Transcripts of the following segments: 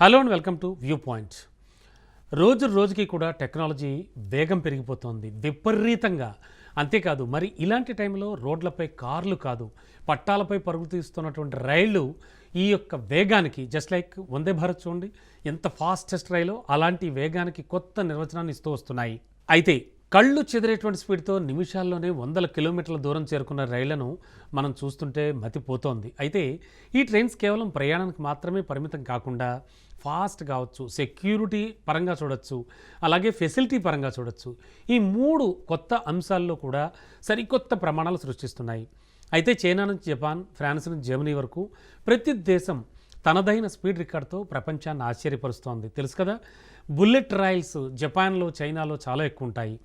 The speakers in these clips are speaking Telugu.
Hello and welcome to view point. రోజుకి కూడా టెక్నాలజీ వేగం పెరిగిపోతుంది విపరీతంగా. అంతేకాదు మరి ఇలాంటి టైంలో రోడ్లపై కార్లు కాదు, పట్టాలపై పరుగు తీస్తున్నటువంటి రైళ్లు ఈ యొక్క వేగానికి జస్ట్ లైక్ వందే భారత్ చూడండి ఎంత ఫాస్టెస్ట్ రైలో అలాంటి వేగానికి కొత్త నిర్వచనాన్ని ఇస్తూ వస్తున్నాయి. అయితే కళ్ళు చెదిరేటువంటి స్పీడ్తో నిమిషాల్లోనే 100 కిలోమీటర్ల దూరం చేరుకున్న రైళ్లను మనం చూస్తుంటే మతిపోతోంది. అయితే ఈ ట్రైన్స్ కేవలం ప్రయాణానికి మాత్రమే పరిమితం కాకుండా ఫాస్ట్ కావచ్చు, సెక్యూరిటీ పరంగా చూడొచ్చు, అలాగే ఫెసిలిటీ పరంగా చూడొచ్చు. ఈ 3 కొత్త అంశాల్లో కూడా సరికొత్త ప్రమాణాలు సృష్టిస్తున్నాయి. అయితే చైనా నుంచి జపాన్, ఫ్రాన్స్ నుంచి జర్మనీ వరకు ప్రతి దేశం తనదైన స్పీడ్ రికార్డ్తో ప్రపంచాన్ని ఆశ్చర్యపరుస్తోంది. తెలుసు కదా, బుల్లెట్ రైల్స్ జపాన్లో, చైనాలో చాలా ఎక్కువ ఉంటాయి.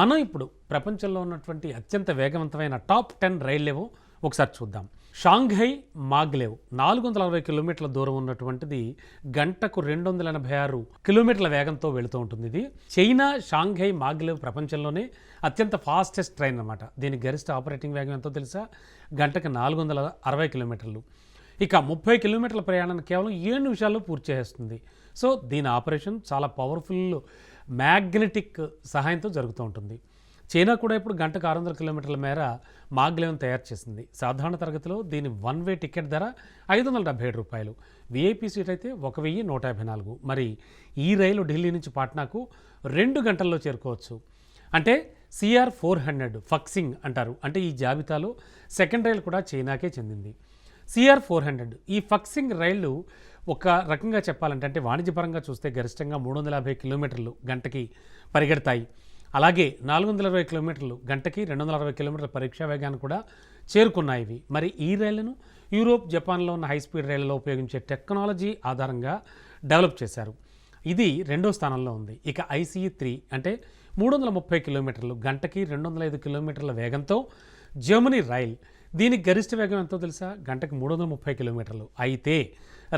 మనం ఇప్పుడు ప్రపంచంలో ఉన్నటువంటి అత్యంత వేగవంతమైన టాప్ 10 రైళ్లేవో ఒకసారి చూద్దాం. షాంఘై మాగ్లేవ్ 460 కిలోమీటర్ల దూరం ఉన్నటువంటిది గంటకు 286 కిలోమీటర్ల వేగంతో వెళుతూ ఉంటుంది. ఇది చైనా షాంఘై మాగ్లేవ్ ప్రపంచంలోనే అత్యంత ఫాస్టెస్ట్ ట్రైన్ అన్నమాట. దీని గరిష్ట ఆపరేటింగ్ వేగం ఎంతో తెలుసా? గంటకు 460 కిలోమీటర్లు. ఇక 30 కిలోమీటర్ల ప్రయాణాన్ని కేవలం 7 నిమిషాల్లో పూర్తి చేస్తుంది. సో దీని ఆపరేషన్ చాలా పవర్ఫుల్ మ్యాగ్నెటిక్ సహాయంతో జరుగుతూ ఉంటుంది. చైనా కూడా ఇప్పుడు గంటకు 600 కిలోమీటర్ల మేర మాగ్లేవ్ను తయారు చేసింది. సాధారణ తరగతిలో దీని వన్ వే టికెట్ ధర 577 రూపాయలు, విఐపి సీట్ అయితే 1154. మరి ఈ రైలు ఢిల్లీ నుంచి పాట్నాకు 2 గంటల్లో చేరుకోవచ్చు. అంటే CR400 ఫక్సింగ్ అంటారు. అంటే ఈ జాబితాలో సెకండ్ రైలు కూడా చైనాకే చెందింది. CR400 ఈ ఫక్సింగ్ రైళ్లు ఒక రకంగా చెప్పాలంటే అంటే వాణిజ్యపరంగా చూస్తే గరిష్టంగా 350 కిలోమీటర్లు గంటకి పరిగెడతాయి. అలాగే 420 కిలోమీటర్లు గంటకి 260 కిలోమీటర్ల పరీక్షా వేగాన్ని కూడా చేరుకున్నాయి ఇవి. మరి ఈ రైళ్లను యూరోప్, జపాన్లో ఉన్న హైస్పీడ్ రైళ్లలో ఉపయోగించే టెక్నాలజీ ఆధారంగా డెవలప్ చేశారు. ఇది 2వ స్థానంలో ఉంది. ఇక ICE3 అంటే 330 కిలోమీటర్లు గంటకి 205 కిలోమీటర్ల వేగంతో జర్మనీ రైల్. దీనికి గరిష్ట వేగం ఎంతో తెలుసా? గంటకు 330 కిలోమీటర్లు. అయితే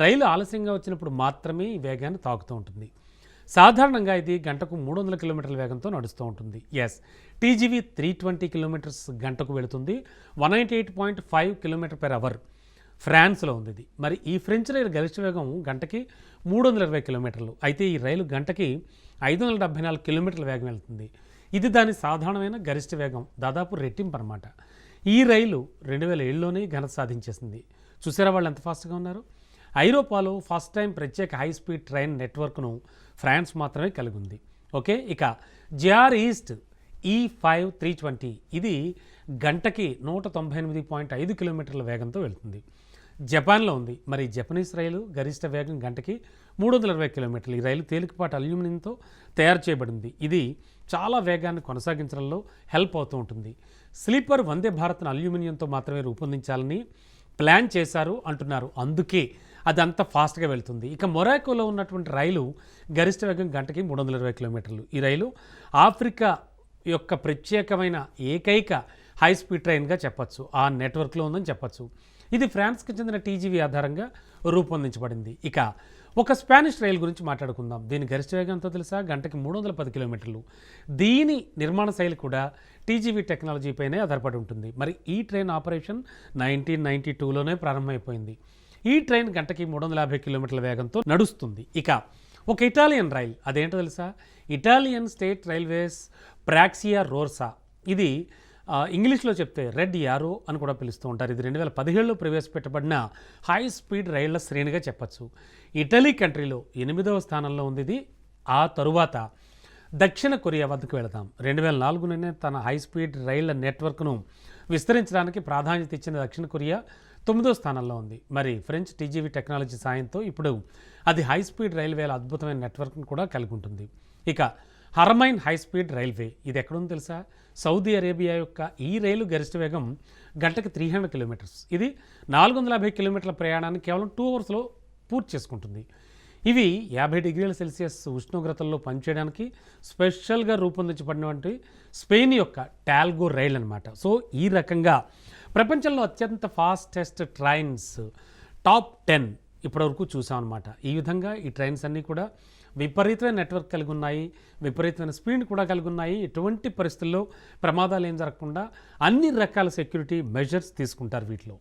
రైలు ఆలస్యంగా వచ్చినప్పుడు మాత్రమే ఈ వేగాన్ని తాకుతూ ఉంటుంది. సాధారణంగా ఇది గంటకు 300 కిలోమీటర్ల వేగంతో నడుస్తూ ఉంటుంది. TGV 320 కిలోమీటర్స్ గంటకు వెళుతుంది. 198.5 కిలోమీటర్ పర్ అవర్ ఫ్రాన్స్లో ఉంది ఇది. మరి ఈ ఫ్రెంచ్ రైలు గరిష్ట వేగం గంటకి 320 కిలోమీటర్లు. అయితే ఈ రైలు గంటకి 574 కిలోమీటర్ల వేగం వెళ్తుంది. ఇది దాని సాధారణమైన గరిష్ట వేగం దాదాపు రెట్టింపు అన్నమాట. ఈ రైలు 2007లోనే ఘనత సాధించేసింది. చూసారా వాళ్ళు ఎంత ఫాస్ట్గా ఉన్నారు? ఐరోపాలో ఫస్ట్ టైం ప్రత్యేక హై స్పీడ్ ట్రైన్ నెట్వర్క్ను ఫ్రాన్స్ మాత్రమే కలిగి ఉంది. ఓకే, ఇక JR ఈస్ట్ E5 320 ఇది గంటకి 198.5 కిలోమీటర్ల వేగంతో వెళ్తుంది. జపాన్లో ఉంది. మరి జపనీస్ రైలు గరిష్ట వేగం గంటకి 320 కిలోమీటర్లు. ఈ రైలు తేలికపాటి అల్యూమినియంతో తయారు చేయబడింది. ఇది చాలా వేగాన్ని కొనసాగించడంలో హెల్ప్ అవుతూ ఉంటుంది. స్లీపర్ వందే భారత్ను అల్యూమినియంతో మాత్రమే రూపొందించాలని ప్లాన్ చేశారు అంటున్నారు. అందుకే అది అంత ఫాస్ట్గా వెళ్తుంది. ఇక మొరాకోలో ఉన్నటువంటి రైలు గరిష్ట వేగం గంటకి 320 కిలోమీటర్లు. ఈ రైలు ఆఫ్రికా యొక్క ప్రత్యేకమైన ఏకైక హై స్పీడ్ ట్రైన్గా చెప్పచ్చు. ఆ నెట్వర్క్లో ఉందని చెప్పచ్చు. ఇది ఫ్రాన్స్కి చెందిన TGV ఆధారంగా రూపొందించబడింది. ఇక ఒక స్పానిష్ రైలు గురించి మాట్లాడుకుందాం. దీని గరిష్ట వేగం ఎంతో తెలుసా? గంటకి 310 కిలోమీటర్లు. దీని నిర్మాణ శైలి కూడా TGV టెక్నాలజీపైనే ఆధారపడి ఉంటుంది. మరి ఈ ట్రైన్ ఆపరేషన్ 1992లోనే ప్రారంభమైపోయింది. ఈ ట్రైన్ గంటకి 350 కిలోమీటర్ల వేగంతో నడుస్తుంది. ఇక ఒక ఇటాలియన్ రైల్, అదేంటో తెలుసా? ఇటాలియన్ స్టేట్ రైల్వేస్ ప్రాక్సియా రోర్సా. ఇది ఇంగ్లీష్లో చెప్తే రెడ్ యారో అని కూడా పిలుస్తూ ఉంటారు. ఇది 2017లో ప్రవేశపెట్టబడిన హై స్పీడ్ రైళ్ల శ్రేణిగా చెప్పచ్చు. ఇటలీ కంట్రీలో 8వ స్థానంలో ఉంది ఇది. ఆ తరువాత దక్షిణ కొరియా వద్దకు వెళదాం. 2004లోనే తన హై స్పీడ్ రైళ్ల నెట్వర్క్ను విస్తరించడానికి ప్రాధాన్యత ఇచ్చిన దక్షిణ కొరియా 9వ స్థానంలో ఉంది. మరి ఫ్రెంచ్ TGV టెక్నాలజీ సాయంతో ఇప్పుడు అది హై స్పీడ్ రైల్వేల అద్భుతమైన నెట్వర్క్ను కూడా కలిగి ఉంటుంది. ఇక హర్మైన్ హై స్పీడ్ రైల్వే ఇది ఎక్కడుందో తెలుసా? సౌదీ అరేబియా యొక్క ఈ రైలు గరిష్ట వేగం గంటకి 300 కిలోమీటర్స్. ఇది 450 కిలోమీటర్ల ప్రయాణాన్ని కేవలం 2 అవర్స్లో పూర్తి చేసుకుంటుంది. ఇవి 50 డిగ్రీల సెల్సియస్ ఉష్ణోగ్రతల్లో పనిచేయడానికి స్పెషల్గా రూపొందించబడినటువంటి స్పెయిన్ యొక్క టాల్గో రైల్ అనమాట. సో ఈ రకంగా ప్రపంచంలో అత్యంత ఫాస్టెస్ట్ ట్రైన్స్ టాప్ 10 ఇప్పటివరకు చూసాం అనమాట. ఈ విధంగా ఈ ట్రైన్స్ అన్నీ కూడా విపరీతమైన నెట్వర్క్ కలిగి ఉన్నాయి, విపరీతమైన స్పీడ్ కూడా కలిగి ఉన్నాయి. ఎటువంటి పరిస్థితుల్లో ప్రమాదాలు ఏం జరగకుండా అన్ని రకాల సెక్యూరిటీ మెజర్స్ తీసుకుంటారు వీటిలో.